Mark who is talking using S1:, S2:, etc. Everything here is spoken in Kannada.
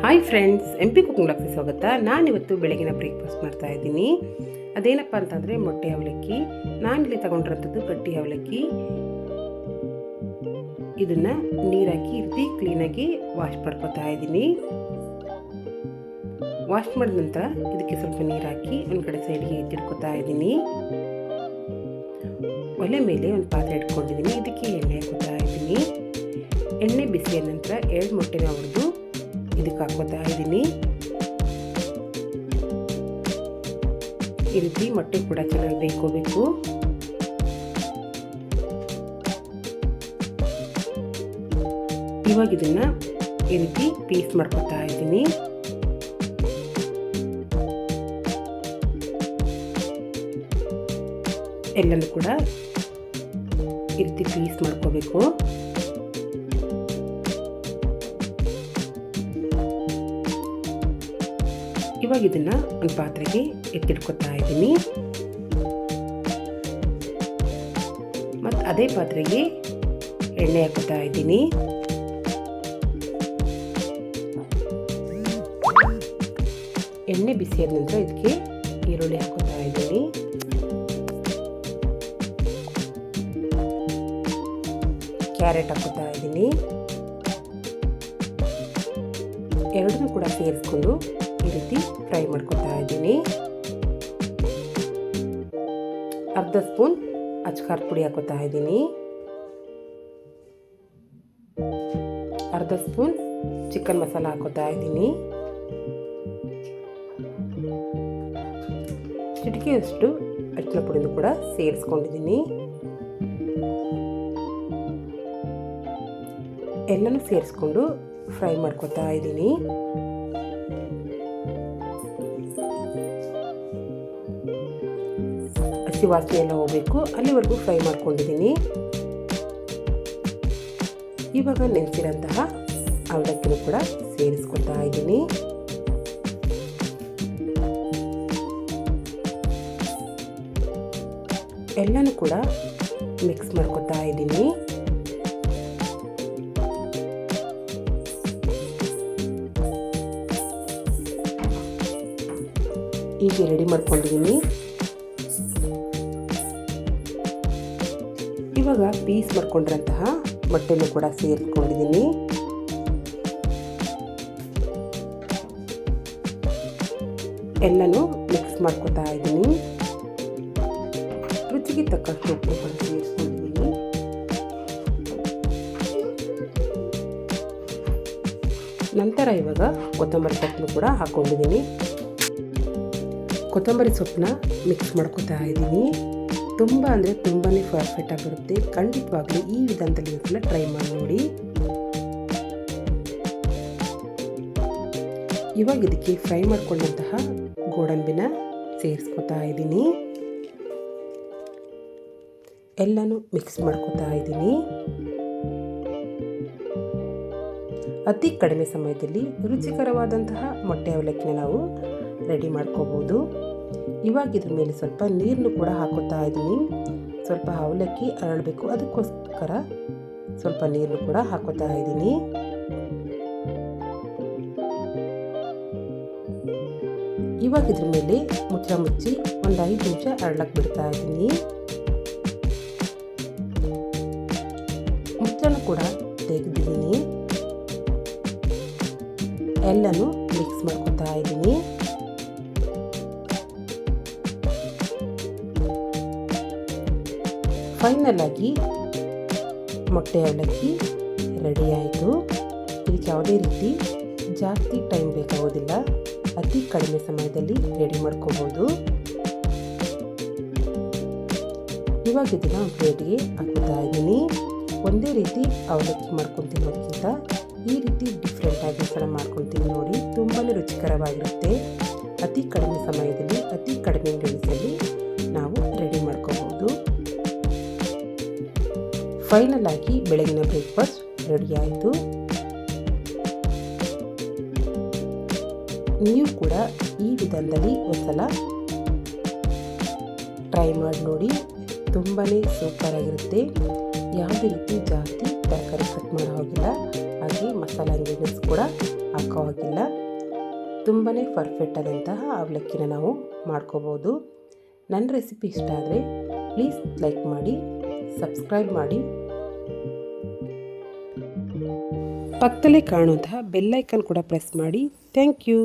S1: ಹಾಯ್ ಫ್ರೆಂಡ್ಸ್, MP ಕುಕಿಂಗ್ ಬ್ಲಾಗ್ಗೆ ಸ್ವಾಗತ. ನಾನಿವತ್ತು ಬೆಳಗಿನ ಬ್ರೇಕ್ಫಾಸ್ಟ್ ಮಾಡ್ತಾ ಇದ್ದೀನಿ. ಅದೇನಪ್ಪ ಅಂತಂದರೆ ಮೊಟ್ಟೆ ಅವಲಕ್ಕಿ. ನಾನಿಲ್ಲಿ ತಗೊಂಡಿರೋಂಥದ್ದು ಗಟ್ಟಿ ಅವಲಕ್ಕಿ. ಇದನ್ನು ನೀರಾಕಿ ಈ ಕ್ಲೀನಾಗಿ ವಾಶ್ ಮಾಡ್ಕೊತಾ ಇದ್ದೀನಿ. ವಾಶ್ ಮಾಡಿದ ನಂತರ ಇದಕ್ಕೆ ಸ್ವಲ್ಪ ನೀರು ಹಾಕಿ ಒಂದು ಕಡೆ ಸೈಡ್ಗೆ ಎತ್ತಿಡ್ಕೊತಾ ಇದ್ದೀನಿ. ಒಲೆ ಮೇಲೆ ಒಂದು ಪಾತ್ರೆ ಇಟ್ಕೊಂಡಿದ್ದೀನಿ. ಇದಕ್ಕೆ ಎಣ್ಣೆ ಹಾಕೋತಾ ಇದ್ದೀನಿ. ಎಣ್ಣೆ ಬಿಸಿಯಾದ ನಂತರ 2 ಮೊಟ್ಟೆನ ಹೊಡೆದು ಇದಕ್ಕೆ ಹಾಕೋತಾ ಇದ್ದೀನಿ. ಈ ರೀತಿ ಮೊಟ್ಟೆ ಕೂಡ ಚೆನ್ನಾಗಿ ಬೇಯ್ಕೋಬೇಕು. ಇವಾಗ ಇದನ್ನ ಈ ರೀತಿ ಪೀಸ್ ಮಾಡ್ಕೊತಾ ಇದ್ದೀನಿ. ಎಲ್ಲನೂ ಕೂಡ ಈ ರೀತಿ ಪೀಸ್ ಮಾಡ್ಕೋಬೇಕು. ಇವಾಗ ಇದನ್ನ ಒಂದು ಪಾತ್ರೆಗೆ ಎತ್ತಿಟ್ಕೊತಾ ಇದ್ದೀನಿ. ಮತ್ತು ಅದೇ ಪಾತ್ರೆಗೆ ಎಣ್ಣೆ ಹಾಕೋತಾ ಇದ್ದೀನಿ. ಎಣ್ಣೆ ಬಿಸಿಯಾದ ನಂತರ ಇದಕ್ಕೆ ಈರುಳ್ಳಿ ಹಾಕೋತಾ ಇದ್ದೀನಿ. ಕ್ಯಾರೆಟ್ ಹಾಕೋತಾ ಇದ್ದೀನಿ. ಎರಡನ್ನೂ ಕೂಡ ಸೇರಿಸ್ಕೊಂಡು ಈ ರೀತಿ ಫ್ರೈ ಮಾಡ್ಕೊತಾ ಇದ್ದೀನಿ. ಅರ್ಧ ಸ್ಪೂನ್ ಅಚ್ಕಾರದ ಪುಡಿ ಹಾಕೋತಾ ಇದ್ದೀನಿ. ಅರ್ಧ ಸ್ಪೂನ್ ಚಿಕನ್ ಮಸಾಲ ಹಾಕೋತಾ ಇದ್ದೀನಿ. ಚಿಟಿಕೆಯಷ್ಟು ಅರಿಶಿನ ಪುಡಿನೂ ಕೂಡ ಸೇರಿಸ್ಕೊಂಡಿದ್ದೀನಿ. ಎಲ್ಲನೂ ಸೇರಿಸ್ಕೊಂಡು ಫ್ರೈ ಮಾಡ್ಕೊತಾ ಇದ್ದೀನಿ. ಹಸಿ ವಾಸನೆ ಎಲ್ಲ ಹೋಗಬೇಕು, ಅಲ್ಲಿವರೆಗೂ ಫ್ರೈ ಮಾಡ್ಕೊಂಡಿದ್ದೀನಿ. ಇವಾಗ ನೆನೆಸಿರೋಂತಹ ಅವಲಕ್ಕಿನೂ ಕೂಡ ಸೇರಿಸ್ಕೊತಾ ಇದ್ದೀನಿ. ಎಲ್ಲನೂ ಕೂಡ ಮಿಕ್ಸ್ ಮಾಡ್ಕೊತಾ ಇದ್ದೀನಿ. ಈಗ ರೆಡಿ ಮಾಡ್ಕೊಂಡಿದ್ದೀನಿ. ಇವಾಗ ಪೀಸ್ ಮಾಡ್ಕೊಂಡಿರೋಂತಹ ಮೊಟ್ಟೆನೂ ಕೂಡ ಸೇರಿಸ್ಕೊಂಡಿದ್ದೀನಿ. ಎಲ್ಲನೂ ಮಿಕ್ಸ್ ಮಾಡ್ಕೊತಾ ಇದ್ದೀನಿ. ರುಚಿಗೆ ತಕ್ಕಷ್ಟು ಉಪ್ಪು ಕೂಡ ಸೇರಿಸ್ಕೊಂಡಿದ್ದೀನಿ. ನಂತರ ಇವಾಗ ಕೊತ್ತಂಬರಿ ಸೊಪ್ಪನ್ನು ಕೂಡ ಹಾಕೊಂಡಿದ್ದೀನಿ. ಕೊತ್ತಂಬರಿ ಸೊಪ್ಪನ್ನ ಮಿಕ್ಸ್ ಮಾಡ್ಕೊತಾ ಇದ್ದೀನಿ. ತುಂಬ ಅಂದರೆ ತುಂಬಾ ಪರ್ಫೆಕ್ಟ್ ಆಗಿರುತ್ತೆ. ಖಂಡಿತವಾಗ್ಲೂ ಈ ವಿಧಾನದಲ್ಲಿ ಒಂದ್ಸಲ ಟ್ರೈ ಮಾಡಿ ನೋಡಿ. ಇವಾಗ ಇದಕ್ಕೆ ಫ್ರೈ ಮಾಡ್ಕೊಂಡಂತಹ ಗೋಡಂಬಿನ ಸೇರಿಸ್ಕೊತಾ ಇದ್ದೀನಿ. ಎಲ್ಲನೂ ಮಿಕ್ಸ್ ಮಾಡ್ಕೊತಾ ಇದ್ದೀನಿ. ಅತಿ ಕಡಿಮೆ ಸಮಯದಲ್ಲಿ ರುಚಿಕರವಾದಂತಹ ಮೊಟ್ಟೆ ಅವಲಕ್ಕಿನ ನಾವು ರೆಡಿ ಮಾಡ್ಕೋಬೋದು. ಇವಾಗ ಇದ್ರ ಮೇಲೆ ಸ್ವಲ್ಪ ನೀರನ್ನು ಕೂಡ ಹಾಕೋತಾ ಇದ್ದೀನಿ. ಸ್ವಲ್ಪ ಅವಲಕ್ಕಿ ಅರಳಬೇಕು, ಅದಕ್ಕೋಸ್ಕರ ಸ್ವಲ್ಪ ನೀರನ್ನು ಕೂಡ ಹಾಕೋತಾ ಇದ್ದೀನಿ. ಇವಾಗ ಇದ್ರ ಮೇಲೆ ಮುಚ್ಚಳ ಮುಚ್ಚಿ ಒಂದು 5 ನಿಮಿಷ ಅರಳಕ್ಕೆ ಬಿಡ್ತಾ ಇದ್ದೀನಿ. ಮುಚ್ಚಳ ಕೂಡ ತೆಗೆದಿದ್ದೀನಿ. ಎಲ್ಲನೂ ಮಿಕ್ಸ್ ಮಾಡ್ಕೊತಾ ಇದ್ದೀನಿ. ಫೈನಲ್ ಆಗಿ ಮೊಟ್ಟೆ ಅವಲಕ್ಕಿ ರೆಡಿ ಆಯಿತು. ಇದಕ್ಕೆ ಯಾವುದೇ ರೀತಿ ಜಾಸ್ತಿ ಟೈಮ್ ಬೇಕಾಗೋದಿಲ್ಲ. ಅತಿ ಕಡಿಮೆ ಸಮಯದಲ್ಲಿ ರೆಡಿ ಮಾಡ್ಕೋಬೋದು. ಇವಾಗ ಇದನ್ನು ಪ್ಲೇಟ್ಗೆ ಹಾಕೋತಾ ಇದ್ದೀನಿ. ಒಂದೇ ರೀತಿ ಅವಲಕ್ಕಿ ಮಾಡ್ಕೊಂಡು ತಿನ್ನೋದಕ್ಕಿಂತ ಈ ರೀತಿ ಡಿಫ್ರೆಂಟಾಗಿ ಸಲ ಮಾಡ್ಕೊಳ್ತೀನಿ ನೋಡಿ. ತುಂಬಾ ರುಚಿಕರವಾಗಿರುತ್ತೆ. ಅತಿ ಕಡಿಮೆ ಸಮಯದಲ್ಲಿ ಅತಿ ಕಡಿಮೆ ಇಂಗ್ರೀಡಿಯೆಂಟ್ಸಲ್ಲಿ ನಾವು ರೆಡಿ ಮಾಡ್ಕೋಬೋದು. ಫೈನಲ್ ಆಗಿ ಬೆಳಗಿನ ಬ್ರೇಕ್ಫಾಸ್ಟ್ ರೆಡಿ ಆಯಿತು. ನೀವು ಕೂಡ ಈ ವಿಧಾನದಲ್ಲಿ ಒಂದ್ಸಲ ಟ್ರೈ ಮಾಡಿ ನೋಡಿ. ತುಂಬಾ ಸೂಪರ್ ಆಗಿರುತ್ತೆ. ಯಾವುದೇ ರೀತಿ ಜಾಸ್ತಿ ತರಕಾರಿ ಕಟ್ ಮಾಡೋ ಹಾಗಿಲ್ಲ. ಹಾಗೆ ಮಸಾಲೆ ಇಂಗ್ರೀಡಿಯೆಂಟ್ಸ್ ಕೂಡ ಹಾಕೋ ಹಾಗಿಲ್ಲ. ತುಂಬಾ ಪರ್ಫೆಕ್ಟ್ ಆದಂತಹ ಅವಲಕ್ಕಿನ ನಾವು ಮಾಡ್ಕೋಬೋದು. ನನ್ನ ರೆಸಿಪಿ ಇಷ್ಟ ಆದರೆ ಪ್ಲೀಸ್ ಲೈಕ್ ಮಾಡಿ, ಸಬ್ಸ್ಕ್ರೈಬ್ ಮಾಡಿ, ಪಕ್ಕದಲ್ಲೇ ಕಾಣುವಂತಹ ಬೆಲ್ ಐಕನ್ ಕೂಡ ಪ್ರೆಸ್ ಮಾಡಿ. Thank you.